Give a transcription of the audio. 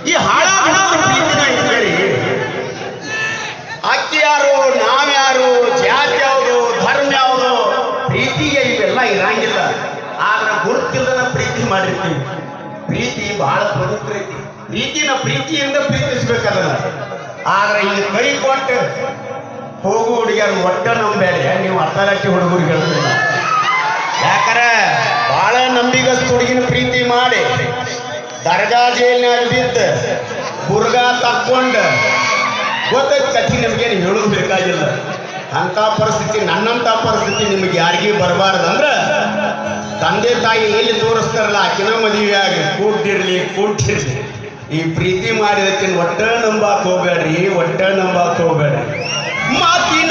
ಈ ಹಾಳಾದ ಪ್ರೀತಿನ ಹೇಳಿ ಅಕ್ಕಿ ಯಾರು ನಾವ್ಯಾರು ಜಾತಿ ಯಾವುದು ಧರ್ಮ ಯಾವುದು ಪ್ರೀತಿಗೆ ಇವೆಲ್ಲ ಇರಂಗಿಲ್ಲ. ಆದ್ರೆ ಗುರುತಿಲ್ಲದ ಪ್ರೀತಿ ಮಾಡಿರ್ತೀವಿ. ಪ್ರೀತಿ ಬಹಳ ಪವಿತ್ರ ಐತಿ. ಪ್ರೀತಿಯಿಂದ ಪ್ರೀತಿಸ್ಬೇಕಲ್ಲ. ಆದ್ರೆ ಈಗ ಕೈ ಕೊಟ್ಟು ಹೋಗು ಹುಡುಗಿಯರು ಒಟ್ಟ ನಂಬೇಡ. ನೀವು ಅರ್ಥಲಟ್ಟಿ ಹುಡುಗರಿಗೆ ಹೇಳ್ತಿಲ್ಲ. ಯಾಕಂದ್ರೆ ಬಹಳ ನಂಬಿಗಸ್ತು ಹುಡುಗಿನ ಪ್ರೀತಿ ಮಾಡಿ ದರ್ಗಾ ಜೈಲಿನಾಗ ಬಿದ್ದು ಬುರ್ಗಾ ತಕ್ಕೊಂಡು ಗೊತ್ತೈತಿ ಕಥೆ. ನಿಮ್ಗೇನು ಹೇಳೋದು ಬೇಕಾಗಿಲ್ಲ. ಅಂಥ ಪರಿಸ್ಥಿತಿ, ನನ್ನಂಥ ಪರಿಸ್ಥಿತಿ ನಿಮಗೆ ಯಾರಿಗೂ ಬರಬಾರ್ದಂದ್ರೆ ತಂದೆ ತಾಯಿ ಎಲ್ಲಿ ತೋರಿಸ್ತಾರಲ್ಲ ಆಕಿನ ಮದುವೆಯಾಗಿ ಕೂಡ್ತಿರ್ಲಿ. ಈ ಪ್ರೀತಿ ಮಾಡಿದಕ್ಕಿನ ಒಟ್ಟ ನಂಬಾಕ್ ಹೋಗ್ಬೇಡ್ರಿ. ಮಾತಿನ